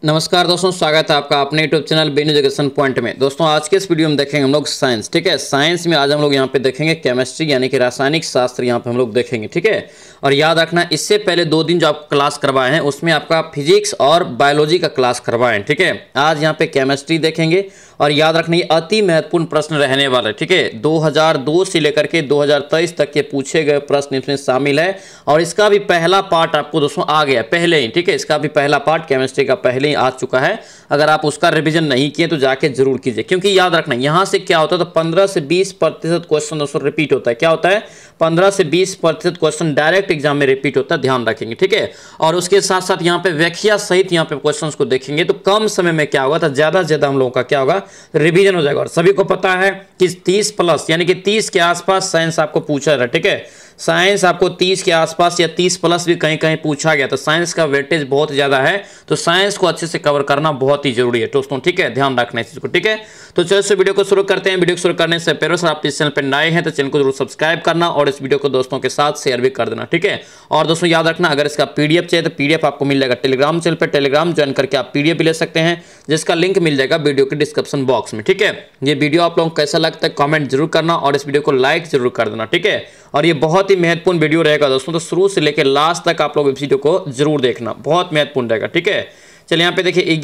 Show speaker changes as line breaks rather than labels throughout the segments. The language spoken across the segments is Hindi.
नमस्कार दोस्तों, स्वागत है आपका अपने YouTube channel Ben education point में। दोस्तों आज के इस वीडियो में देखेंगे हम लोग साइंस। ठीक है, साइंस में आज हम लोग यहाँ पे देखेंगे केमिस्ट्री यानी कि रासायनिक शास्त्र यहाँ पे हम लोग देखेंगे। ठीक है, और याद रखना इससे पहले 2 दिन जो आप क्लास करवाए हैं उसमें आपका फिजिक्स और बायोलॉजी का क्लास करवाए हैं। ठीक है, आज यहाँ पे केमिस्ट्री देखेंगे और याद रखना ये अति महत्वपूर्ण प्रश्न रहने वाले। ठीक है, 2002 से लेकर के 2023 तक के पूछे गए प्रश्न इसमें शामिल है और इसका भी पहला पार्ट आपको दोस्तों आ गया पहले ही। ठीक है, इसका भी पहला पार्ट केमिस्ट्री का पहले ही आ चुका है। अगर आप उसका रिवीजन नहीं किए तो जाके जरूर कीजिए, क्योंकि याद रखना यहाँ से क्या होता है तो 15 से 20% क्वेश्चन दोस्तों रिपीट होता है। क्या होता है? 15 से 20% क्वेश्चन डायरेक्ट एग्जाम में रिपीट होता है, ध्यान रखेंगे। ठीक है, और उसके साथ साथ यहाँ पे व्याख्या सहित यहाँ पे क्वेश्चंस को देखेंगे तो कम समय में क्या होगा तो ज्यादा से ज्यादा हम लोगों का क्या होगा रिवीजन हो जाएगा। और सभी को पता है कि 30 प्लस यानी कि 30 के आसपास साइंस आपको पूछा जा रहा है। ठीक है, साइंस आपको 30 के आसपास या 30 प्लस भी कहीं कहीं पूछा गया, तो साइंस का वेटेज बहुत ज्यादा है, तो साइंस को अच्छे से कवर करना बहुत ही जरूरी है दोस्तों। ठीक है, ध्यान रखना इस चीज को। ठीक है, तो चलिए इस वीडियो को शुरू करते हैं। वीडियो को शुरू करने से पहले आप इस चैनल पर नए हैं तो चैनल को जरूर सब्सक्राइब करना और इस वीडियो को दोस्तों के साथ शेयर भी कर देना। ठीक है, और दोस्तों याद रखना अगर इसका पीडीएफ चाहिए तो पीडीएफ आपको मिल जाएगा टेलीग्राम चैनल पर। टेलीग्राम ज्वाइन करके आप पीडीएफ भी ले सकते हैं, जिसका लिंक मिल जाएगा वीडियो के डिस्क्रिप्शन बॉक्स में। ठीक है, ये वीडियो आप लोगों को कैसा लगता है कमेंट जरूर करना और इस वीडियो को लाइक जरूर कर देना। ठीक है, और ये बहुत ही महत्वपूर्ण वीडियो रहेगा दोस्तों, तो शुरू से लेकर लास्ट तक आप लोग इस वीडियो को जरूर देखना, बहुत महत्वपूर्ण रहेगा। ठीक है, चलिए यहाँ पे देखिए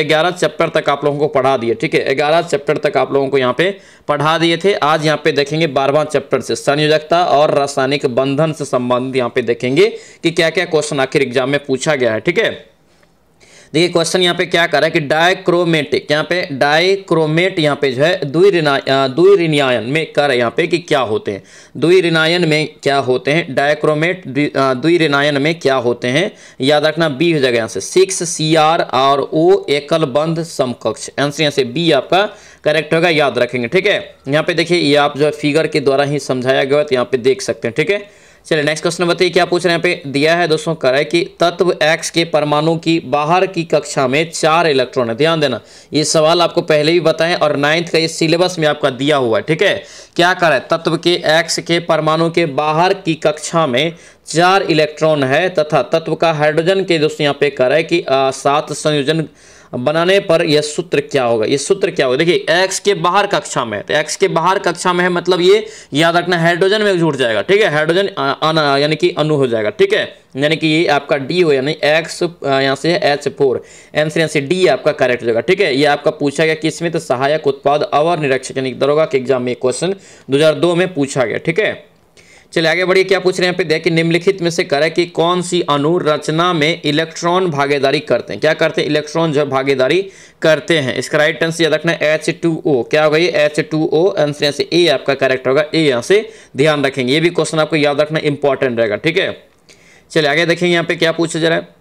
11 चैप्टर तक आप लोगों को पढ़ा दिए। ठीक है, 11 चैप्टर तक आप लोगों को यहाँ पे पढ़ा दिए थे। आज यहाँ पे देखेंगे 12वां चैप्टर से संयोजकता और रासायनिक बंधन से संबंधित यहाँ पे देखेंगे कि क्या क्या क्वेश्चन आखिर एग्जाम में पूछा गया है। ठीक है, देखिए क्वेश्चन यहाँ पे क्या कर रहा है कि डाइक्रोमेटिक यहाँ पे डाइक्रोमेट यहाँ पे जो है द्विऋणायन में कर यहाँ पे कि क्या होते हैं, द्विऋणायन में क्या होते हैं, डाइक्रोमेट द्विऋणायन में क्या होते हैं। याद रखना बी हो जाएगा यहाँ से 6 Cr और O एकल बंध समकक्ष। आंसर यहाँ से बी आपका करेक्ट होगा, याद रखेंगे। ठीक है, यहाँ पे देखिए ये आप जो है फिगर के द्वारा ही समझाया गया तो यहाँ पे देख सकते हैं। ठीक है, चलिए नेक्स्ट क्वेश्चन बताइए क्या पूछ रहे हैं। यहाँ पे दिया है दोस्तों कर है कि तत्व X के परमाणु की बाहर की कक्षा में 4 इलेक्ट्रॉन है। ध्यान देना, ये सवाल आपको पहले भी बताएं और 9th का ये सिलेबस में आपका दिया हुआ है। ठीक है, क्या कर है तत्व के X के परमाणु के बाहर की कक्षा में 4 इलेक्ट्रॉन है तथा तत्व का हाइड्रोजन के दोस्तों यहाँ पे कर है कि 7 संयोजन बनाने पर यह सूत्र क्या होगा। ये सूत्र क्या होगा, देखिए X के बाहर कक्षा में, तो X के बाहर कक्षा में है मतलब ये याद रखना हाइड्रोजन में जुड़ जाएगा। ठीक है, हाइड्रोजन यानी कि अणु हो जाएगा। ठीक है, यानी कि ये आपका D हो यानी X यहाँ से H4, आंसर यहाँ से D आपका करेक्ट हो जाएगा। ठीक है, ये आपका पूछा गया किसमें तो सहायक उत्पाद अवर निरीक्षक यानी दरोगा के एग्जाम में क्वेश्चन 2002 में पूछा गया। ठीक है, चलिए आगे बढ़िए क्या पूछ रहे हैं यहाँ पे देखिए निम्नलिखित में से करे कि कौन सी अणु रचना में इलेक्ट्रॉन भागीदारी करते हैं। क्या करते हैं? इलेक्ट्रॉन जो भागीदारी करते हैं। इसका राइट आंसर याद रखना H2O। क्या होगा ये H2O, आंसर यहाँ से ए आपका करेक्ट होगा, ए यहाँ से ध्यान रखेंगे। ये भी क्वेश्चन आपको याद रखना इंपॉर्टेंट रहेगा। ठीक है, चलिए आगे देखेंगे यहाँ पे क्या पूछा जा रहा है।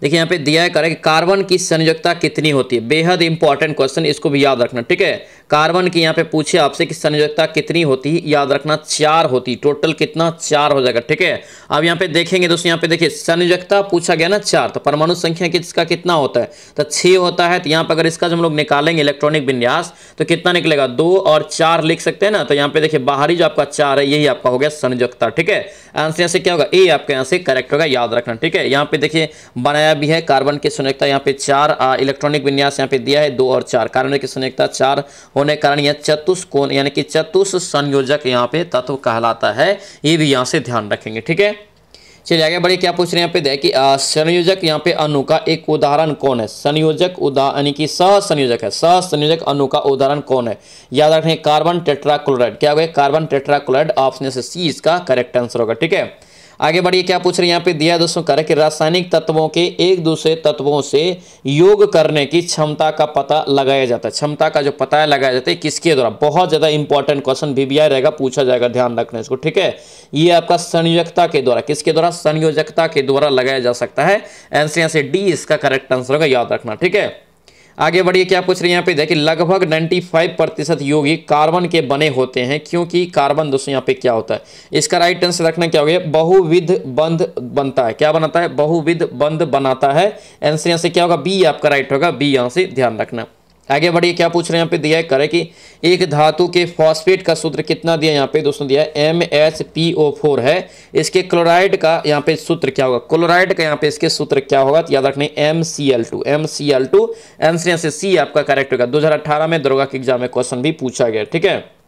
देखिए यहाँ पे दिया है करे कि कार्बन की संयोजकता कितनी होती है, बेहद इंपॉर्टेंट क्वेश्चन, इसको भी याद रखना। ठीक है, कार्बन की यहाँ पे पूछे आपसे कि संयोजकता कितनी होती है, याद रखना 4 होती, टोटल कितना 4 हो जाएगा। ठीक है, अब यहाँ पे देखेंगे दोस्तों, यहाँ पे देखिए संयोजकता पूछा गया ना 4, तो परमाणु संख्या किसका कितना होता है तो 6 होता है। तो यहाँ पर अगर इसका जो हम लोग निकालेंगे इलेक्ट्रॉनिक विन्यास तो कितना निकलेगा 2 और 4 लिख सकते हैं ना। तो यहाँ पे देखिए बाहरी जो आपका 4 है यही आपका हो गया संयोजकता। ठीक है, आंसर यहाँ से क्या होगा ए आपका यहाँ से करेक्ट होगा, याद रखना। ठीक है, यहाँ पे देखिए बनाया भी है कार्बन की संयोजकता यहाँ पे 4, इलेक्ट्रॉनिक विन्यास यहाँ पे दिया है 2 और 4, कार्बन की संयोजकता 4 होने के कारण यह चतुष्कोण यानी कि चतुष संयोजक यहाँ पे तत्व कहलाता है, ये भी यहाँ से ध्यान रखेंगे। ठीक है, चलिए आगे बढ़िए क्या पूछ रहे हैं यहाँ पे देखिए संयोजक यहाँ पे अणु का एक उदाहरण कौन है। संयोजक यानी कि सहसंयोजक है, सहसंयोजक अणु का उदाहरण कौन है, याद रखें कार्बन टेट्राक्लोराइड। क्या होगा कार्बन टेट्राक्लोराइड, ऑप्शन से सी इसका करेक्ट आंसर होगा। ठीक है, आगे बढ़िए क्या पूछ रहे हैं यहाँ पे दिया दोस्तों करे कि रासायनिक तत्वों के एक दूसरे तत्वों से योग करने की क्षमता का पता लगाया जाता है। क्षमता का जो पता लगाया जाता है किसके द्वारा, बहुत ज्यादा इंपॉर्टेंट क्वेश्चन VBI रहेगा, पूछा जाएगा, ध्यान रखना इसको। ठीक है, ये आपका संयोजकता के द्वारा, किसके द्वारा संयोजकता के द्वारा लगाया जा सकता है, आंसर यहाँ से डी इसका करेक्ट आंसर होगा, याद रखना। ठीक है, आगे बढ़िए क्या पूछ रहे हैं यहाँ पे देखिए लगभग 95% यौगिक कार्बन के बने होते हैं क्योंकि कार्बन दोस्तों यहाँ पे क्या होता है, इसका राइट आंसर रखना क्या हो गया बहुविध बंध बनता है। क्या बनाता है? बहुविध बंध बनाता है, आंसर यहाँ से क्या होगा बी आपका राइट होगा, बी यहाँ से ध्यान रखना। आगे बढ़िए, क्या पूछ रहे हैं यहाँ पे दिया है, करे कि एक धातु के फॉस्फेट का सूत्र कितना दिया है, यहाँ पे दोस्तों दिया है MHPO4 है। इसके क्लोराइड का यहाँ पे सूत्र क्या होगा, क्लोराइड का यहाँ पे इसके सूत्र क्या होगा, तो याद रखने MCl2 आंसर से सी आपका करेक्ट होगा। 2018 में दरोगा के एग्जाम में क्वेश्चन भी पूछा गया, ठीक है।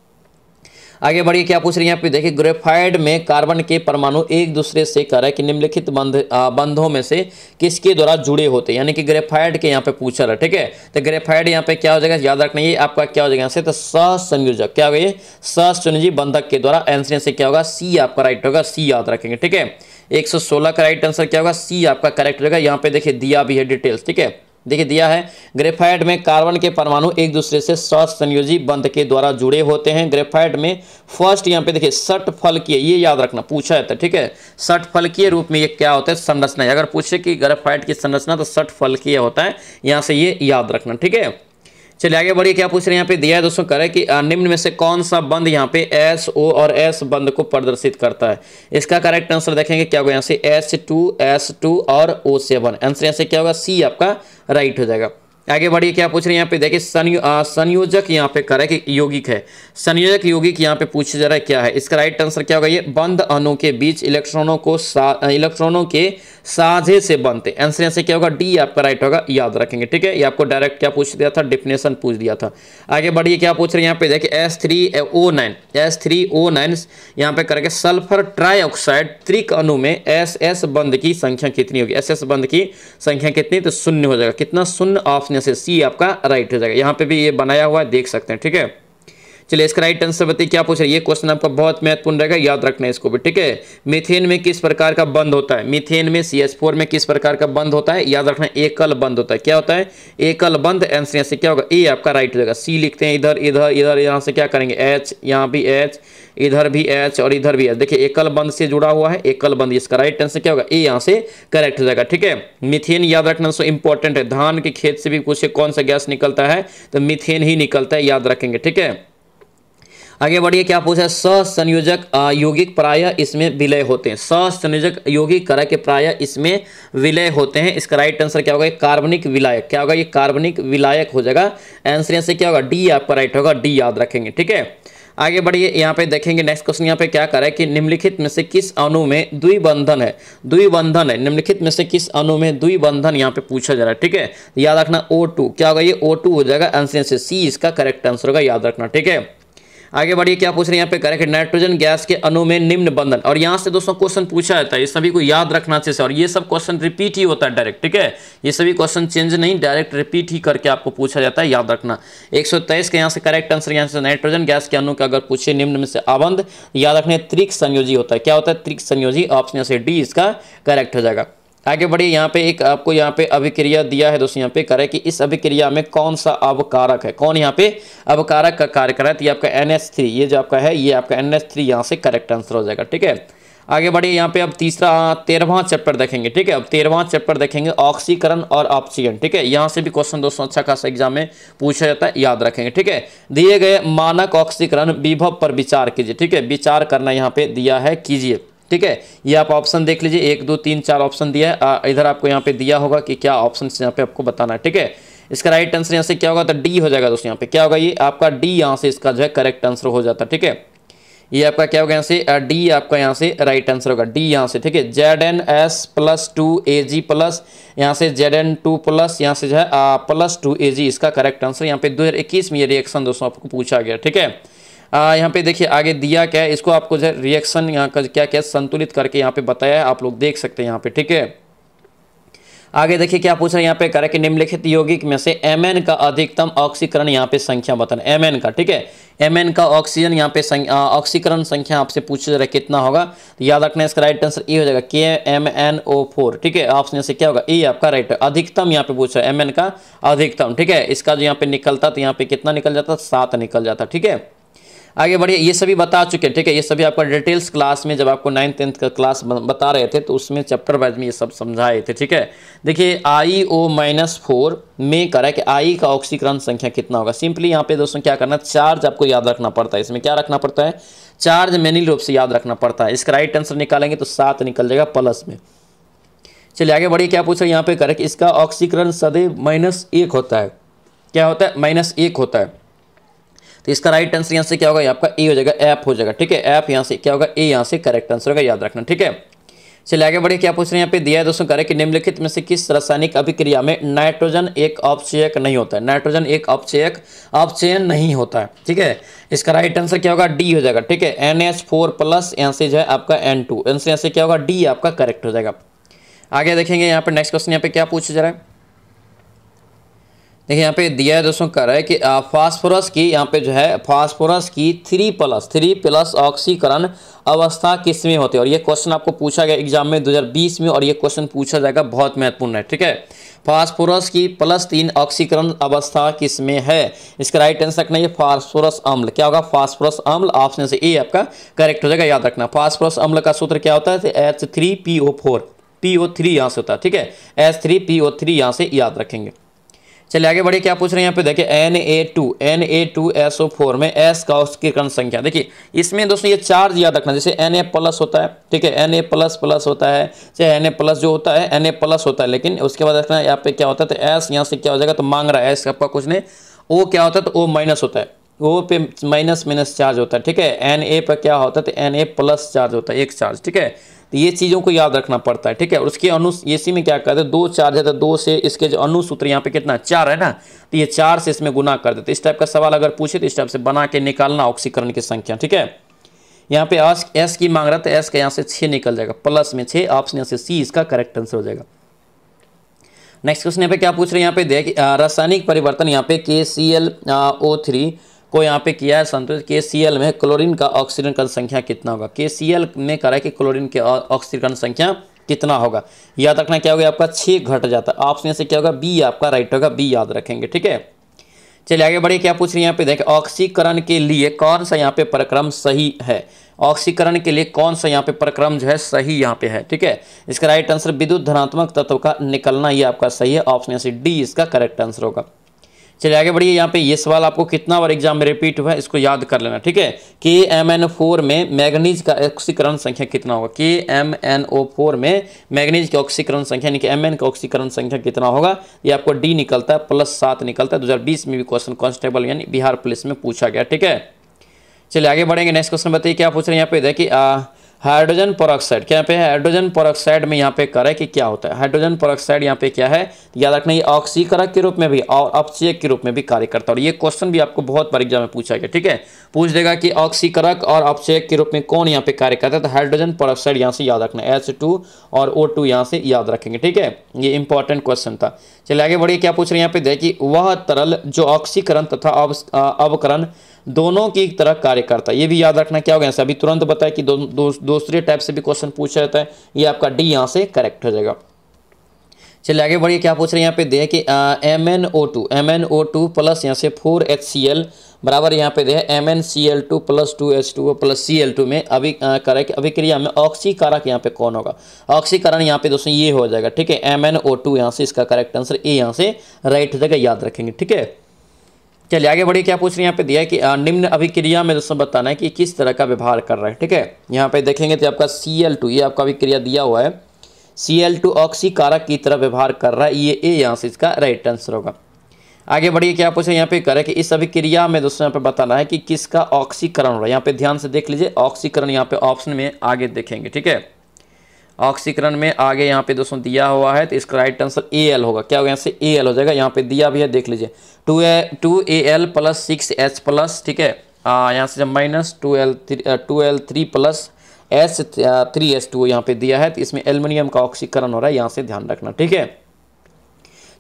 आगे बढ़िए, क्या पूछ रही है यहाँ पे देखिए, ग्रेफाइट में कार्बन के परमाणु एक दूसरे से कह रहा है कि निम्नलिखित बंधों में से किसके द्वारा जुड़े होते हैं, यानी कि ग्रेफाइट के यहाँ पे पूछा रहा, ठीक है। तो ग्रेफाइट यहाँ पे क्या हो जाएगा, याद रखना ये आपका क्या हो जाएगा यहाँ से, तो सहसंयोजक, क्या होगा ये, सहसंयोजी बंधक के द्वारा। आंसर से क्या होगा, सी आपका राइट होगा, सी याद रखेंगे, ठीक है। 116 का राइट आंसर क्या होगा, सी आपका करेक्ट होगा। यहाँ पे देखिए दिया भी है डिटेल्स, ठीक है। देखिए दिया है, ग्रेफाइट में कार्बन के परमाणु एक दूसरे से सहसंयोजी बंध के द्वारा जुड़े होते हैं। ग्रेफाइट में फर्स्ट यहाँ पे देखिए षटफलकीय, ये याद रखना पूछा है, ठीक है। षटफलकीय रूप में ये क्या होता है, संरचना। अगर पूछे कि ग्रेफाइट की संरचना तो षटफलकीय होता है, यहाँ से ये याद रखना, ठीक है। चलिए आगे बढ़िए, क्या पूछ रहे हैं यहाँ पे दिया है दोस्तों, करे कि निम्न में से कौन सा बंध यहाँ पे SO और S बंध को प्रदर्शित करता है। इसका करेक्ट आंसर देखेंगे क्या होगा, यहाँ से H2 और O7। आंसर यहाँ से क्या होगा, सी आपका राइट हो जाएगा। आगे बढ़िए, क्या पूछ रहे हैं यहाँ पे देखिए, संयोजक यहाँ पे करे कि यौगिक है। संयोजक यौगिक यहाँ पे पूछा जा रहा है क्या है, इसका राइट आंसर क्या होगा, ये बंध अणु के बीच इलेक्ट्रॉनों के साझे से बनते। आंसर यहाँ से क्या होगा, डी आपका राइट होगा, याद रखेंगे, ठीक है। ये आपको डायरेक्ट क्या पूछ दिया था, डेफिनेशन पूछ दिया था। आगे बढ़िए, क्या पूछ रहे हैं यहाँ पे देखिए, S3O9 यहाँ पे करके सल्फर ट्राइऑक्साइड त्रिक अणु में SS बंध की संख्या कितनी होगी, SS बंध की संख्या कितनी, तो शून्य हो जाएगा। कितना, शून्य। ऑप्शन से सी आपका राइट हो जाएगा। यहाँ पे भी ये बनाया हुआ है, देख सकते हैं, ठीक है। चलिए इसका राइट आंसर बताइए, क्या पूछ रहे हैं, ये क्वेश्चन आपका बहुत महत्वपूर्ण रहेगा, याद रखना है इसको भी, ठीक है। मीथेन में किस प्रकार का बंध होता है, मीथेन में CH4 में किस प्रकार का बंध होता है, याद रखना एकल बंध होता है। क्या होता है, एकल बंध। आंसर यहाँ से क्या होगा, ए आपका राइट हो जाएगा। सी लिखते हैं इधर इधर इधर, यहाँ से क्या करेंगे H, यहाँ भी H, इधर भी H और इधर भी H। देखिए एकल बंध से जुड़ा हुआ है, एकल बंध। इसका राइट आंसर क्या होगा, ए यहाँ से करेक्ट हो जाएगा, ठीक है। मीथेन याद रखना सो इंपॉर्टेंट है, धान के खेत से भी पूछे कौन सा गैस निकलता है, तो मीथेन ही निकलता है, याद रखेंगे, ठीक है। आगे बढ़िए, क्या पूछा, सहसंयोजक यौगिक प्रायः इसमें विलय होते हैं। सहसंयोजक यौगिक करा के प्रायः इसमें विलय होते हैं। इसका राइट आंसर क्या होगा, कार्बनिक विलायक। क्या होगा, ये कार्बनिक विलायक हो जाएगा। आंसर यहाँ से क्या होगा, डी आपका राइट होगा, डी याद रखेंगे, ठीक है। आगे बढ़िए, यहाँ पे देखेंगे नेक्स्ट क्वेश्चन यहाँ पे क्या कर रहा है कि निम्नलिखित में से किस अणु में द्विबंधन है, द्विबंधन है। निम्नलिखित में से किस अणु में द्विबंधन यहाँ पे पूछा जा रहा है, ठीक है। याद रखना O2, क्या होगा, ये O2 हो जाएगा। आंसर से सी इसका करेक्ट आंसर होगा, याद रखना, ठीक है। आगे बढ़िए, क्या पूछ रहे हैं यहाँ पे करेक्ट, नाइट्रोजन गैस के अणु में निम्न बंधन। और यहाँ से दोस्तों क्वेश्चन पूछा जाता है, ये सभी को याद रखना चाहिए। और ये सब क्वेश्चन रिपीट ही होता है डायरेक्ट, ठीक है। ये सभी क्वेश्चन चेंज नहीं, डायरेक्ट रिपीट ही करके आपको पूछा जाता है, याद रखना। 123 का यहाँ से करेक्ट आंसर, यहाँ से नाइट्रोजन गैस के अणु का अगर पूछे निम्न में से आबंध, याद रखने त्रिक संयोजी होता है। क्या होता है, त्रिक संयोजी। ऑप्शन से डी इसका करेक्ट हो जाएगा। आगे बढ़िए, यहाँ पे एक आपको यहाँ पे अभिक्रिया दिया है दोस्तों, यहाँ पे करे कि इस अभिक्रिया में कौन सा अवकारक है, कौन यहाँ पे अवकारक का कार्य कर रहा है, तो ये आपका NH3, ये जो आपका है ये आपका NH3 यहाँ से करेक्ट आंसर हो जाएगा, ठीक है। आगे बढ़िए, यहाँ पे अब 13वां चैप्टर देखेंगे, ठीक है। अब 13वां चैप्टर देखेंगे, ऑक्सीकरण और अपचयन, ठीक है। यहाँ से भी क्वेश्चन दोस्तों अच्छा खासा एग्जाम में पूछा जाता है, याद रखेंगे, ठीक है। दिए गए मानक ऑक्सीकरण विभव पर विचार कीजिए, ठीक है। विचार करना यहाँ पे दिया है, कीजिए, ठीक है। ये आप ऑप्शन देख लीजिए, 1 2 3 4 ऑप्शन दिया है। इधर आपको यहाँ पे दिया होगा कि क्या ऑप्शन यहाँ पे आपको बताना है, ठीक है। इसका राइट आंसर यहाँ से क्या होगा, तो डी हो जाएगा दोस्तों। यहाँ पे क्या होगा, ये आपका डी यहाँ से इसका जो है करेक्ट आंसर हो जाता है, ठीक है। ये आपका क्या होगा, यहाँ से डी आपका यहाँ से राइट आंसर होगा, डी यहाँ से, ठीक है। ZnS+2Ag प्लस यहाँ से Zn2 प्लस यहाँ से जो है +2Ag इसका करेक्ट आंसर। यहाँ पे 2021 में ये रिएक्शन दोस्तों आपको पूछा गया, ठीक है। यहाँ पे देखिए आगे दिया क्या है, इसको आपको जो है रिएक्शन यहाँ का क्या क्या संतुलित करके यहाँ पे बताया है, आप लोग देख सकते हैं यहाँ पे, ठीक है। आगे देखिए क्या पूछ रहे हैं यहाँ पे, करे कि निम्नलिखित यौगिक में से Mn का अधिकतम ऑक्सीकरण यहाँ पे संख्या बताना, Mn का, ठीक है। Mn का ऑक्सीजन यहाँ पे ऑक्सीकरण संख्या आपसे पूछ रहा है कितना होगा, तो याद रखना इसका राइट आंसर ए हो जाएगा, KMnO4, ठीक है। ऑप्शन से क्या होगा, ए आपका राइट है। अधिकतम यहाँ पे पूछा है Mn का अधिकतम, ठीक है। इसका जो यहाँ पे निकलता तो यहाँ पे कितना निकल जाता, 7 निकल जाता, ठीक है। आगे बढ़िए, ये सभी बता चुके हैं, ठीक है। ये सभी आपका डिटेल्स क्लास में जब आपको 9th 10th का क्लास बता रहे थे तो उसमें चैप्टर वाइज में ये सब समझाए थे, ठीक है। देखिए IO-4 में करा कि I का ऑक्सीकरण संख्या कितना होगा। सिंपली यहाँ पे दोस्तों क्या करना, चार्ज आपको याद रखना पड़ता है। इसमें क्या रखना पड़ता है, चार्ज मैन्युअल रूप से याद रखना पड़ता है। इसका राइट आंसर निकालेंगे तो 7 निकल जाएगा प्लस में। चलिए आगे बढ़िए, क्या पूछ रहे हैं यहाँ पे करे कि इसका ऑक्सीकरण सदैव -1 होता है। क्या होता है, -1 होता है। तो इसका राइट आंसर यहाँ से क्या होगा, ये आपका ए हो जाएगा, ऐप हो जाएगा, ठीक है। ऐप यहाँ से क्या होगा, ए यहाँ से करेक्ट आंसर होगा, याद रखना, ठीक है। चलिए आगे बढ़िए, क्या पूछ रहे हैं यहाँ पे दिया है दोस्तों, करें कि निम्नलिखित में से किस रासायनिक अभिक्रिया में नाइट्रोजन एक अपचयक नहीं होता है। नाइट्रोजन एक अपचयन नहीं होता है, ठीक है। इसका राइट आंसर क्या होगा, डी हो जाएगा, ठीक है। NH4+ यहाँ से जो है आपका N2, यहाँ से क्या होगा, डी आपका करेक्ट हो जाएगा। आगे देखेंगे यहाँ पे नेक्स्ट क्वेश्चन यहाँ पे क्या पूछा जा रहा है। देखिए यहाँ पे दिया है दोस्तों, कह रहा है कि फास्फोरस की यहाँ पे जो है फास्फोरस की 3+ ऑक्सीकरण अवस्था किसमें होती है। और ये क्वेश्चन आपको पूछा गया एग्जाम में 2020 में, और ये क्वेश्चन पूछा जाएगा, बहुत महत्वपूर्ण है, ठीक है। फास्फोरस की +3 ऑक्सीकरण अवस्था किसमें है। इसका राइट आंसर नहीं है, फास्फोरस अम्ल। क्या होगा, फास्फोरस अम्ल, ऑप्शन से ए आपका करेक्ट हो जाएगा, याद रखना। फास्फोरस अम्ल का सूत्र क्या होता है, H3PO4, PO3 यहाँ से होता है, ठीक है। H3PO3 यहाँ से याद रखेंगे। चलिए आगे बढ़िए, क्या पूछ रहे हैं यहाँ पे देखिए, Na2SO4 में S का ऑक्सीकरण संख्या। देखिए इसमें दोस्तों ये चार्ज याद रखना, जैसे Na+ होता है, ठीक है, Na++ होता है, चाहे Na+ जो होता है Na+ होता है, लेकिन उसके बाद रखना यहाँ पे क्या होता है, तो S यहाँ से क्या हो जाएगा, तो मांग रहा है S आपका कुछ नहीं, O क्या होता है, तो O- होता है, O पे माइनस चार्ज होता है, ठीक है। Na पर क्या होता है, तो Na+ चार्ज होता है, एक चार्ज, ठीक है। तो ये चीज़ों को याद रखना पड़ता है, ठीक है। और उसके इसी में क्या करते हैं, 2 चार्ज है तो 2 से इसके जो अनुसूत्र यहाँ पे कितना 4 है ना, तो ये 4 से इसमें गुना कर देते। इस टाइप का सवाल अगर पूछे तो इस टाइप से बना के निकालना ऑक्सीकरण की संख्या, ठीक है। यहाँ पे S की मांग रहा था, S का यहाँ से 6 निकल जाएगा, प्लस में 6, ऑप्शन यहाँ से सी इसका करेक्ट आंसर हो जाएगा। नेक्स्ट क्वेश्चन यहाँ पे क्या पूछ रहे हैं, यहाँ पे देख रासायनिक परिवर्तन यहाँ पे KClO3 को यहाँ पे किया है संतुलित, KCl में क्लोरीन का ऑक्सीकरण संख्या कितना होगा। KCl में करा है कि क्लोरीन के ऑक्सीकरण संख्या कितना होगा, याद रखना क्या होगा आपका 6 घट जाता है, ऑप्शन से क्या होगा, बी आपका राइट होगा, बी याद रखेंगे, ठीक है। चलिए आगे बढ़िए, क्या पूछ रही है यहाँ पे देखें, ऑक्सीकरण के लिए कौन सा यहाँ पे प्रक्रम सही है। ऑक्सीकरण के लिए कौन सा यहाँ पे प्रक्रम जो है सही यहाँ पे है, ठीक है। इसका राइट आंसर विद्युत धनात्मक तत्व का निकलना, ये आपका सही है, ऑप्शन से डी इसका करेक्ट आंसर होगा। चलिए आगे बढ़िए, यहाँ पे ये सवाल आपको कितना बार एग्जाम में रिपीट हुआ है, इसको याद कर लेना, ठीक है। KMnO4 में मैग्नीज का ऑक्सीकरण संख्या कितना होगा। KMnO4 में मैग्नीज की ऑक्सीकरण संख्या यानी कि Mn का ऑक्सीकरण संख्या कितना होगा, ये आपको डी निकलता है, +7 निकलता है। 2020 में भी क्वेश्चन कांस्टेबल यानी बिहार पुलिस में पूछा गया, ठीक है। चलिए आगे बढ़ेंगे, नेक्स्ट क्वेश्चन बताइए, क्या पूछ रहे हैं यहाँ पे देखिए, हाइड्रोजन पेरोक्साइड, क्या पे है, हाइड्रोजन पेरोक्साइड में यहाँ पे कह रहा है कि क्या होता है। हाइड्रोजन पेरोक्साइड यहाँ पे क्या है, याद रखना, ये ऑक्सीकरक के रूप में भी और अपचयक के रूप में भी कार्य करता है। और ये क्वेश्चन भी आपको बहुत बार एग्जाम में पूछा गया, ठीक है। पूछ देगा कि ऑक्सीकरक और अपचयक के रूप में कौन यहाँ पे कार्य करता है, तो हाइड्रोजन पेरोक्साइड यहाँ से याद रखना, H2 और O2 यहाँ से याद रखेंगे, ठीक है। ये इंपॉर्टेंट क्वेश्चन था। चलिए आगे बढ़िए, क्या पूछ रहे हैं यहाँ पे देखिए, वह तरल जो ऑक्सीकरण तथा अवकरण दोनों की तरह कार्य करता है, ये भी याद रखना। क्या होगा, अभी तुरंत बताया कि दूसरे टाइप से भी क्वेश्चन पूछा जाता है, ये आपका डी यहाँ से करेक्ट हो जाएगा। चलिए आगे बढ़िए, क्या पूछ रहे हैं यहाँ पे देखिए, MnO2 प्लस यहाँ से 4HCl बराबर यहाँ पे दे MnCl2 + 2H2O + Cl2 में अभिक्रिया में ऑक्सीकारक यहाँ पे कौन होगा। ऑक्सीकरण यहाँ पे दोस्तों ये हो जाएगा, ठीक है, MnO2 यहाँ से इसका करेक्ट आंसर ए यहाँ से राइट हो जाएगा, याद रखेंगे, ठीक है। चलिए आगे बढ़िए, क्या पूछ रहे हैं यहाँ पे दिया है कि निम्न अभिक्रिया में दोस्तों बताना है कि किस तरह का व्यवहार कर रहा है, ठीक है। यहाँ पे देखेंगे तो आपका Cl2, ये आपका अभिक्रिया दिया हुआ है, Cl2 ऑक्सीकारक की तरह व्यवहार कर रहा है, ये ए यहाँ से इसका राइट आंसर होगा। आगे बढ़िए, क्या पूछ रहे हैं यहाँ पे करें कि इस अभिक्रिया में दोस्तों यहाँ पे बताना है कि किसका ऑक्सीकरण हो रहा है। यहाँ पे ध्यान से देख लीजिए, ऑक्सीकरण यहाँ पे ऑप्शन में आगे देखेंगे, ठीक है। ऑक्सीकरण में आगे यहाँ पे दोस्तों दिया हुआ है, तो इसका राइट आंसर Al होगा। क्या होगा, यहाँ से Al हो जाएगा, यहाँ पे दिया भी है, देख लीजिए 2Al + 6H+, ठीक है। यहाँ से जब -2L3 + H3H2 यहाँ पे दिया है, तो इसमें एल्युमिनियम का ऑक्सीकरण हो रहा है, यहाँ से ध्यान रखना, ठीक है।